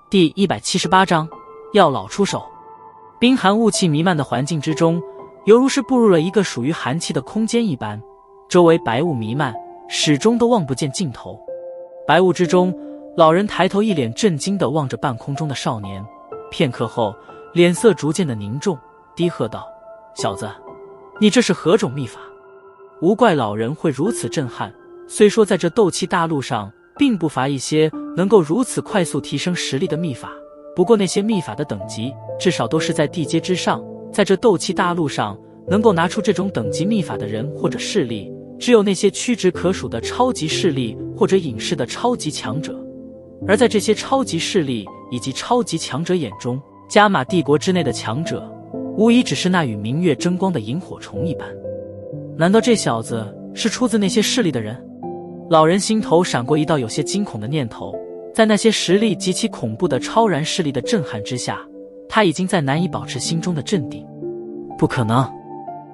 第178章，药老出手。冰寒雾气弥漫的环境之中，犹如是步入了一个属于寒气的空间一般，周围白雾弥漫，始终都望不见尽头。白雾之中，老人抬头一脸震惊地望着半空中的少年，片刻后脸色逐渐的凝重，低喝道：“小子，你这是何种秘法？”无怪老人会如此震撼，虽说在这斗气大陆上并不乏一些能够如此快速提升实力的秘法，不过那些秘法的等级至少都是在地阶之上，在这斗气大陆上能够拿出这种等级秘法的人或者势力，只有那些屈指可数的超级势力或者隐世的超级强者。而在这些超级势力以及超级强者眼中，加玛帝国之内的强者无疑只是那与明月争光的萤火虫一般。难道这小子是出自那些势力的人？老人心头闪过一道有些惊恐的念头，在那些实力极其恐怖的超然势力的震撼之下，他已经在难以保持心中的镇定。不可能，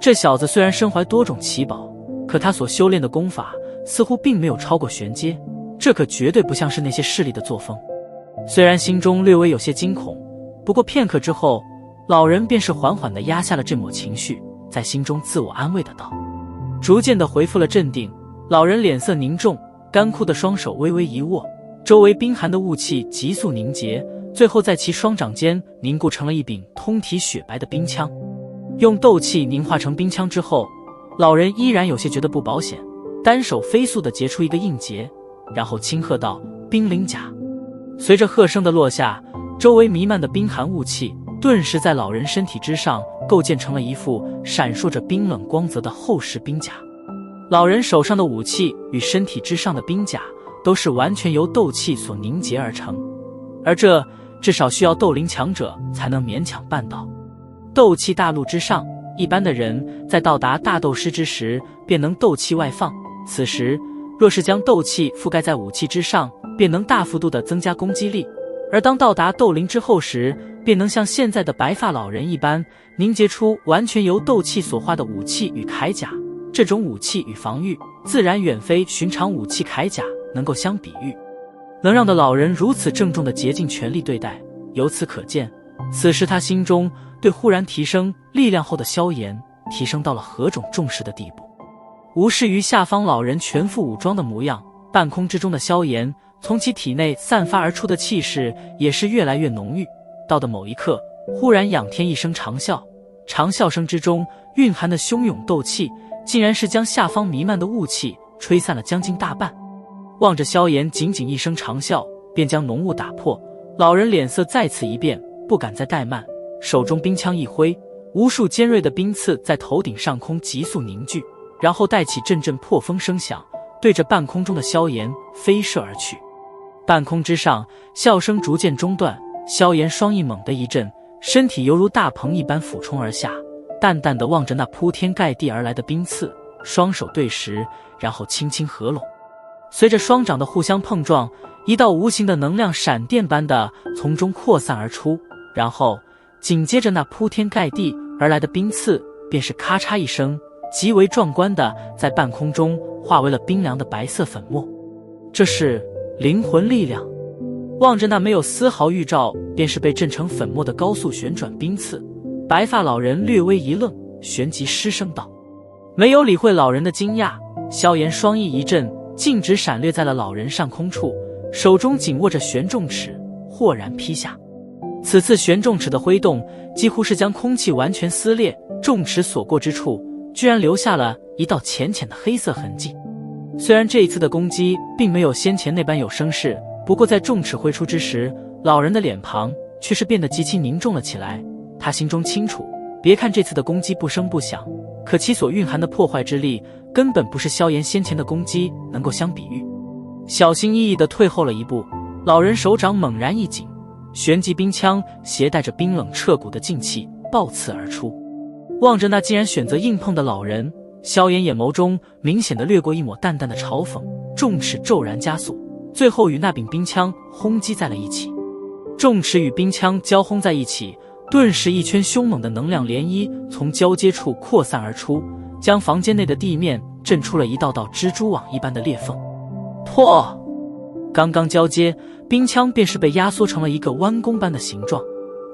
这小子虽然身怀多种奇宝，可他所修炼的功法似乎并没有超过玄阶，这可绝对不像是那些势力的作风。虽然心中略微有些惊恐，不过片刻之后，老人便是缓缓地压下了这抹情绪，在心中自我安慰的道。逐渐地恢复了镇定，老人脸色凝重，干枯的双手微微一握，周围冰寒的雾气急速凝结，最后在其双掌间凝固成了一柄通体雪白的冰枪。用斗气凝化成冰枪之后，老人依然有些觉得不保险，单手飞速地结出一个印结，然后轻喝道：“冰灵甲！”随着喝声的落下，周围弥漫的冰寒雾气顿时在老人身体之上构建成了一副闪烁着冰冷光泽的厚实冰甲。老人手上的武器与身体之上的冰甲都是完全由斗气所凝结而成，而这至少需要斗灵强者才能勉强办到。斗气大陆之上，一般的人在到达大斗师之时便能斗气外放，此时若是将斗气覆盖在武器之上，便能大幅度的增加攻击力，而当到达斗灵之后时，便能像现在的白发老人一般凝结出完全由斗气所化的武器与铠甲。这种武器与防御自然远非寻常武器铠甲能够相比喻，能让的老人如此郑重地竭尽全力对待，由此可见，此时他心中对忽然提升力量后的萧炎提升到了何种重视的地步。无视于下方老人全副武装的模样，半空之中的萧炎从其体内散发而出的气势也是越来越浓郁，到的某一刻，忽然仰天一声长啸，长啸声之中蕴含的汹涌斗气竟然是将下方弥漫的雾气吹散了将近大半。望着萧炎仅仅一声长啸便将浓雾打破，老人脸色再次一变，不敢再怠慢，手中冰枪一挥，无数尖锐的冰刺在头顶上空急速凝聚，然后带起阵阵破风声响，对着半空中的萧炎飞射而去。半空之上，笑声逐渐中断，萧炎双翼猛地一震，身体犹如大鹏一般俯冲而下，淡淡地望着那铺天盖地而来的冰刺，双手对时，然后轻轻合拢。随着双掌的互相碰撞，一道无形的能量闪电般的从中扩散而出，然后紧接着那铺天盖地而来的冰刺便是咔嚓一声，极为壮观的在半空中化为了冰凉的白色粉末。这是灵魂力量。望着那没有丝毫预兆便是被震成粉末的高速旋转冰刺，白发老人略微一愣，旋即失声道。没有理会老人的惊讶，萧炎双翼一震，径直闪掠在了老人上空处，手中紧握着玄重尺，豁然劈下。此次玄重尺的挥动几乎是将空气完全撕裂，重尺所过之处居然留下了一道浅浅的黑色痕迹。虽然这一次的攻击并没有先前那般有声势，不过在重尺挥出之时，老人的脸庞却是变得极其凝重了起来。他心中清楚，别看这次的攻击不声不响，可其所蕴含的破坏之力根本不是萧炎先前的攻击能够相比喻。小心翼翼地退后了一步，老人手掌猛然一紧，旋即冰枪携带着冰冷彻骨的劲气爆刺而出。望着那竟然选择硬碰的老人，萧炎眼眸中明显地掠过一抹淡淡的嘲讽，重尺骤然加速，最后与那柄冰枪轰击在了一起。重尺与冰枪交轰在一起，顿时一圈凶猛的能量涟漪从交接处扩散而出，将房间内的地面震出了一道道蜘蛛网一般的裂缝。破！刚刚交接，冰枪便是被压缩成了一个弯弓般的形状。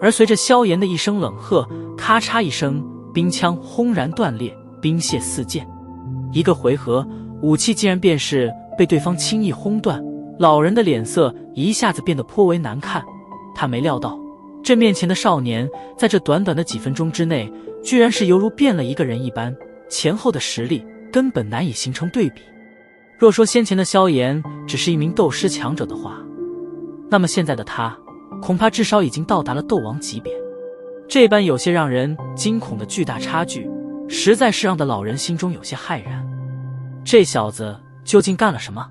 而随着萧炎的一声冷喝，咔嚓一声，冰枪轰然断裂，冰屑四溅。一个回合，武器竟然便是被对方轻易轰断，老人的脸色一下子变得颇为难看。他没料到，这面前的少年在这短短的几分钟之内，居然是犹如变了一个人一般，前后的实力根本难以形成对比。若说先前的萧炎只是一名斗师强者的话，那么现在的他恐怕至少已经到达了斗王级别。这般有些让人惊恐的巨大差距，实在是让的老人心中有些骇然。这小子究竟干了什么？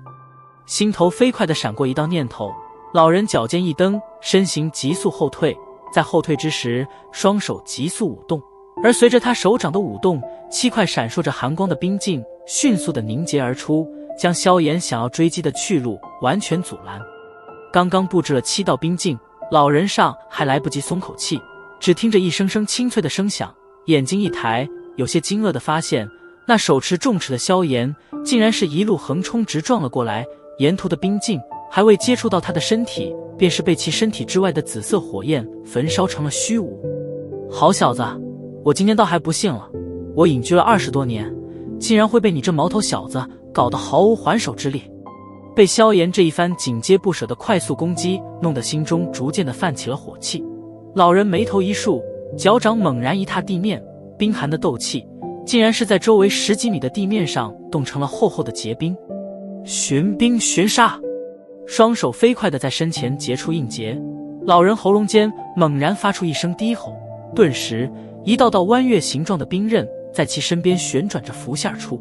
心头飞快地闪过一道念头，老人脚尖一蹬，身形急速后退，在后退之时，双手急速舞动，而随着他手掌的舞动，7块闪烁着寒光的冰镜迅速地凝结而出，将萧炎想要追击的去路完全阻拦。刚刚布置了7道冰镜，老人上还来不及松口气，只听着一声声清脆的声响，眼睛一抬，有些惊愕地发现，那手持重尺的萧炎竟然是一路横冲直撞了过来，沿途的冰镜还未接触到他的身体，便是被其身体之外的紫色火焰焚烧成了虚无。好小子，我今天倒还不信了，我隐居了20多年，竟然会被你这毛头小子搞得毫无还手之力。被萧炎这一番紧接不舍的快速攻击弄得心中逐渐的泛起了火气，老人眉头一竖，脚掌猛然一踏地面，冰寒的斗气竟然是在周围10几米的地面上冻成了厚厚的结冰。玄冰玄沙，双手飞快地在身前结出印结，老人喉咙间猛然发出一声低吼，顿时一道道弯月形状的冰刃在其身边旋转着浮现而出，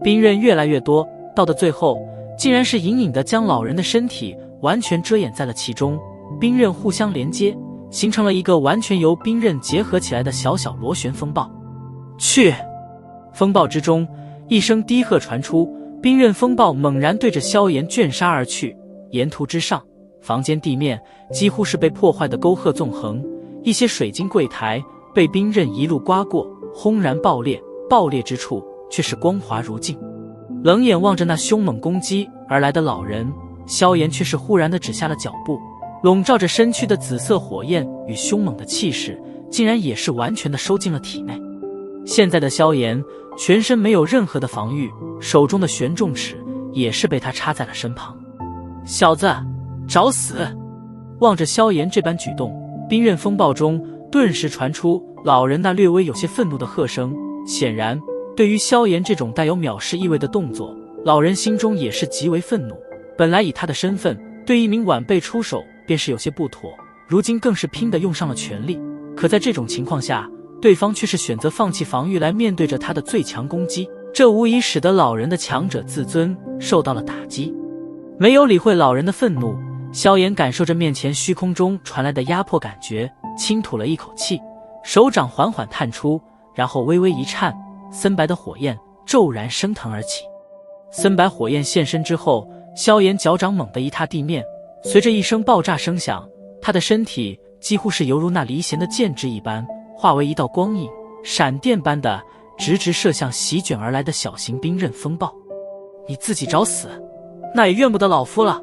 冰刃越来越多，到的最后竟然是隐隐地将老人的身体完全遮掩在了其中，冰刃互相连接，形成了一个完全由冰刃结合起来的小小螺旋风暴。去！风暴之中，一声低喝传出，冰刃风暴猛然对着萧炎卷杀而去。沿途之上，房间地面几乎是被破坏的沟壑纵横，一些水晶柜台被冰刃一路刮过，轰然爆裂，爆裂之处却是光滑如镜。冷眼望着那凶猛攻击而来的老人，萧炎却是忽然地止下了脚步，笼罩着身躯的紫色火焰与凶猛的气势竟然也是完全地收进了体内。现在的萧炎全身没有任何的防御，手中的玄重尺也是被他插在了身旁。小子，找死！望着萧炎这般举动，冰刃风暴中顿时传出老人那略微有些愤怒的喝声。显然对于萧炎这种带有藐视意味的动作，老人心中也是极为愤怒。本来以他的身份对一名晚辈出手便是有些不妥，如今更是拼得用上了全力，可在这种情况下，对方却是选择放弃防御来面对着他的最强攻击，这无疑使得老人的强者自尊受到了打击。没有理会老人的愤怒，萧炎感受着面前虚空中传来的压迫感觉，轻吐了一口气，手掌缓缓探出，然后微微一颤，森白的火焰骤然升腾而起。森白火焰现身之后，萧炎脚掌猛地一踏地面，随着一声爆炸声响，他的身体几乎是犹如那离弦的箭枝一般，化为一道光影，闪电般的直直射向席卷而来的小型冰刃风暴。你自己找死，那也怨不得老夫了。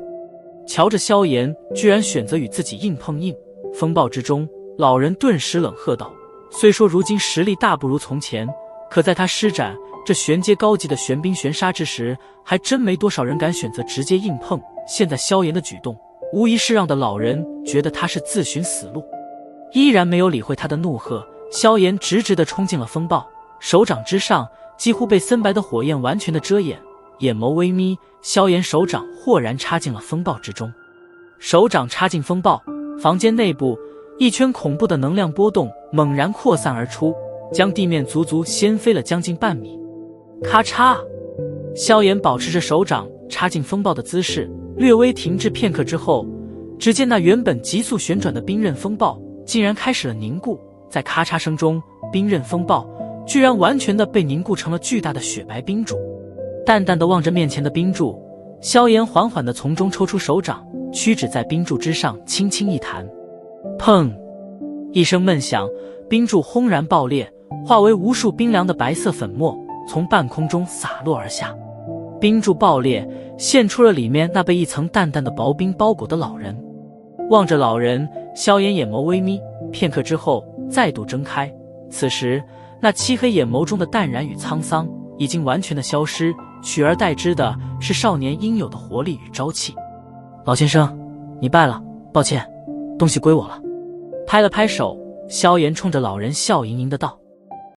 瞧着萧炎居然选择与自己硬碰硬，风暴之中，老人顿时冷喝道。虽说如今实力大不如从前，可在他施展这玄阶高级的玄冰玄沙之时，还真没多少人敢选择直接硬碰。现在萧炎的举动无疑是让的老人觉得他是自寻死路，依然没有理会他的怒喝，萧炎直直地冲进了风暴，手掌之上几乎被森白的火焰完全的遮掩，眼眸微眯，萧炎手掌豁然插进了风暴之中。手掌插进风暴，房间内部一圈恐怖的能量波动猛然扩散而出，将地面足足掀飞了将近半米。咔嚓！萧炎保持着手掌插进风暴的姿势，略微停滞片刻之后，只见那原本急速旋转的冰刃风暴竟然开始了凝固，在咔嚓声中，冰刃风暴居然完全的被凝固成了巨大的雪白冰柱。淡淡的望着面前的冰柱，萧炎缓缓地从中抽出手掌，屈指在冰柱之上轻轻一弹，砰！一声闷响，冰柱轰然爆裂，化为无数冰凉的白色粉末从半空中洒落而下。冰柱爆裂，现出了里面那被一层淡淡的薄冰包裹的老人。望着老人，萧炎眼眸微眯，片刻之后再度睁开。此时那漆黑眼眸中的淡然与沧桑已经完全的消失，取而代之的是少年应有的活力与朝气。老先生，你败了，抱歉，东西归我了。拍了拍手，萧炎冲着老人笑盈盈的道。